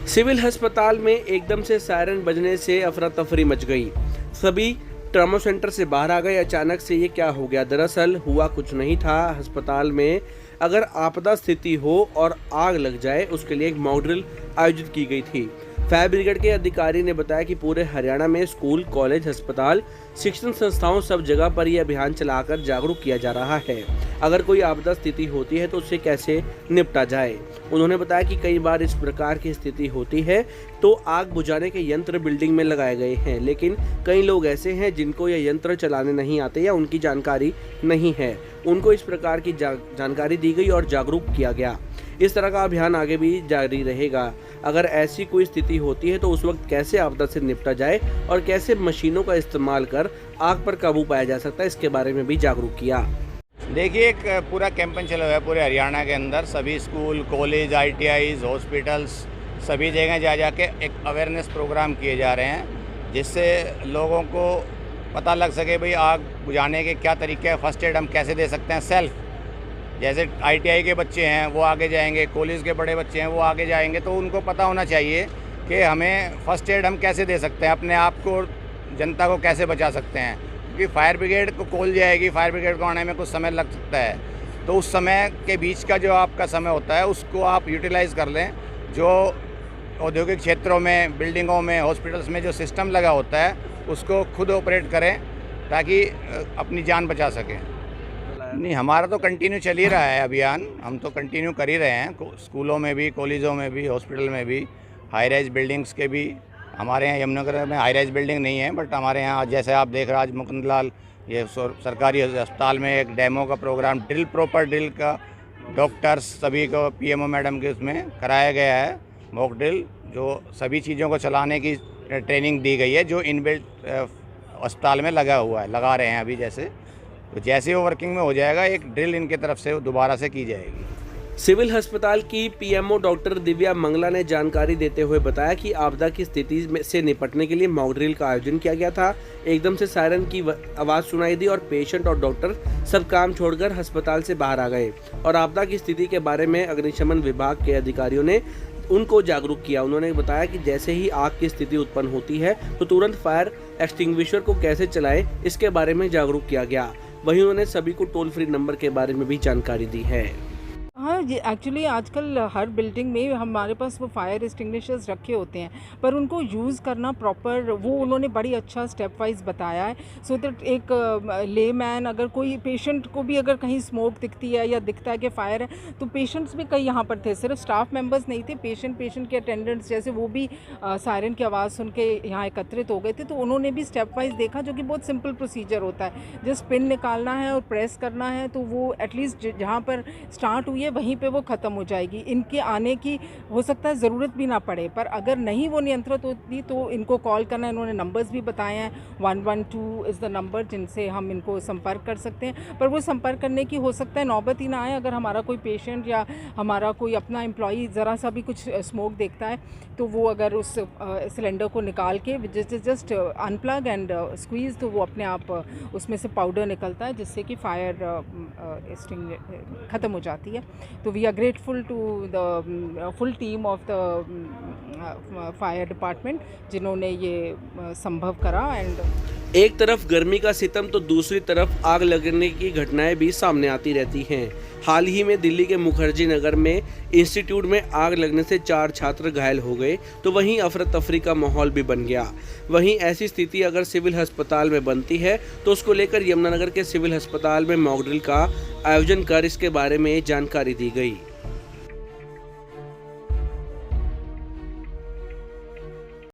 Civil अस्पताल में एकदम से सायरन बजने से अफरा तफरी मच गई। सभी ट्रॉमा सेंटर से बाहर आ गए। अचानक से ये क्या हो गया? दरअसल हुआ कुछ नहीं था। अस्पताल में अगर आपदा स्थिति हो और आग लग जाए, उसके लिए एक मॉक ड्रिल आयोजित की गई थी। फायर ब्रिगेड के अधिकारी ने बताया कि पूरे हरियाणा में स्कूल, कॉलेज, अस्पताल, शिक्षण संस्थाओं सब जगह पर यह अभियान चलाकर जागरूक किया जा रहा है। अगर कोई आपदा स्थिति होती है तो उससे कैसे निपटा जाए। उन्होंने बताया कि कई बार इस प्रकार की स्थिति होती है तो आग बुझाने के यंत्र बिल्डिंग में लगाए गए हैं, लेकिन कई लोग ऐसे हैं जिनको यह यंत्र चलाने नहीं आते या उनकी जानकारी नहीं है। उनको इस प्रकार की जानकारी दी गई और जागरूक किया गया। इस तरह का अभियान आगे भी जारी रहेगा। अगर ऐसी कोई स्थिति होती है तो उस वक्त कैसे आपदा से निपटा जाए और कैसे मशीनों का इस्तेमाल कर आग पर काबू पाया जा सकता है, इसके बारे में भी जागरूक किया। देखिए, एक पूरा कैंपेन चला हुआ है पूरे हरियाणा के अंदर। सभी स्कूल, कॉलेज, ITIs, हॉस्पिटल्स, सभी जगह जा के एक अवेयरनेस प्रोग्राम किए जा रहे हैं, जिससे लोगों को पता लग सके भाई आग बुझाने के क्या तरीके हैं, फर्स्ट एड हम कैसे दे सकते हैं सेल्फ। जैसे ITI के बच्चे हैं वो आगे जाएंगे, कॉलेज के बड़े बच्चे हैं वो आगे जाएंगे, तो उनको पता होना चाहिए कि हमें फर्स्ट एड हम कैसे दे सकते हैं, अपने आप को, जनता को कैसे बचा सकते हैं। क्योंकि फायर ब्रिगेड को कॉल जाएगी, फायर ब्रिगेड को आने में कुछ समय लग सकता है, तो उस समय के बीच का जो आपका समय होता है उसको आप यूटिलाइज़ कर लें। जो औद्योगिक क्षेत्रों में, बिल्डिंगों में, हॉस्पिटल्स में जो सिस्टम लगा होता है उसको खुद ऑपरेट करें ताकि अपनी जान बचा सकें। नहीं, हमारा तो कंटिन्यू चल ही रहा है अभियान। हम तो कंटिन्यू कर ही रहे हैं, स्कूलों में भी, कॉलेजों में भी, हॉस्पिटल में भी, हाई राइज बिल्डिंग्स के भी। हमारे यहाँ यमुनानगर में हाई राइज बिल्डिंग नहीं है, बट हमारे यहाँ जैसे आप देख रहे हैं आज मुकुंदलाल ये सरकारी अस्पताल में एक डेमो का प्रोग्राम, ड्रिल, प्रॉपर ड्रिल का, डॉक्टर्स सभी को PMO मैडम के उसमें कराया गया है मॉक ड्रिल, जो सभी चीज़ों को चलाने की ट्रेनिंग दी गई है, जो इनबिल्ट अस्पताल में लगा रहे हैं अभी। तो जैसे वो वर्किंग में हो जाएगा, एक ड्रिल इनके तरफ से दोबारा से की जाएगी। सिविल अस्पताल की PMO डॉक्टर दिव्या मंगला ने जानकारी देते हुए बताया कि आपदा की स्थिति से निपटने के लिए मॉक ड्रिल का आयोजन किया गया था। एकदम से सायरन की आवाज़ सुनाई दी और पेशेंट और डॉक्टर सब काम छोड़कर अस्पताल से बाहर आ गए और आपदा की स्थिति के बारे में अग्निशमन विभाग के अधिकारियों ने उनको जागरूक किया। उन्होंने बताया कि जैसे ही आग की स्थिति उत्पन्न होती है तो तुरंत फायर एक्सटिंग्विशर को कैसे चलाएं, इसके बारे में जागरूक किया गया। वहीं उन्होंने सभी को टोल फ्री नंबर के बारे में भी जानकारी दी है। हाँ जी, एक्चुअली आजकल हर बिल्डिंग में हमारे पास वो फायर एक्सटिंग्विशर्स रखे होते हैं, पर उनको यूज़ करना प्रॉपर, वो उन्होंने बड़ी अच्छा स्टेप वाइज बताया है, सो दैट एक लेमैन, अगर कोई पेशेंट को भी अगर कहीं स्मोक दिखती है या दिखता है कि फायर है, तो पेशेंट्स भी कई यहाँ पर थे, सिर्फ स्टाफ मेंबर्स नहीं थे, पेशेंट के अटेंडेंट्स जैसे वो भी सायरन की आवाज़ सुन के यहाँ एकत्रित हो गए थे। तो उन्होंने भी स्टेप वाइज देखा, जो कि बहुत सिंपल प्रोसीजर होता है, जस्ट पिन निकालना है और प्रेस करना है, तो वो एटलीस्ट जहाँ पर स्टार्ट हुई है वहीं पे वो ख़त्म हो जाएगी। इनके आने की हो सकता है ज़रूरत भी ना पड़े, पर अगर नहीं वो नियंत्रित होती तो इनको कॉल करना, इन्होंने नंबर्स भी बताए हैं। 112 इज़ द नंबर जिनसे हम इनको संपर्क कर सकते हैं, पर वो संपर्क करने की हो सकता है नौबत ही ना आए। अगर हमारा कोई पेशेंट या हमारा कोई अपना एम्प्लॉई ज़रा सा भी कुछ स्मोक देखता है, तो वो अगर उस सिलेंडर को निकाल के जस्ट अनप्लग एंड स्क्वीज़, तो वो अपने आप उसमें से पाउडर निकलता है, जिससे कि फायर ख़त्म हो जाती है। तो we are grateful to the full team of the fire department जिन्होंने ये संभव करा। एंड एक तरफ गर्मी का सितम तो दूसरी तरफ आग लगने की घटनाएं भी सामने आती रहती हैं। हाल ही में दिल्ली के मुखर्जी नगर में इंस्टीट्यूट में आग लगने से 4 छात्र घायल हो गए, तो वहीं अफरा तफरी का माहौल भी बन गया। वहीं ऐसी स्थिति अगर सिविल अस्पताल में बनती है तो उसको लेकर यमुनानगर के सिविल अस्पताल में मॉक ड्रिल का आयोजन कर इसके बारे में जानकारी दी गई।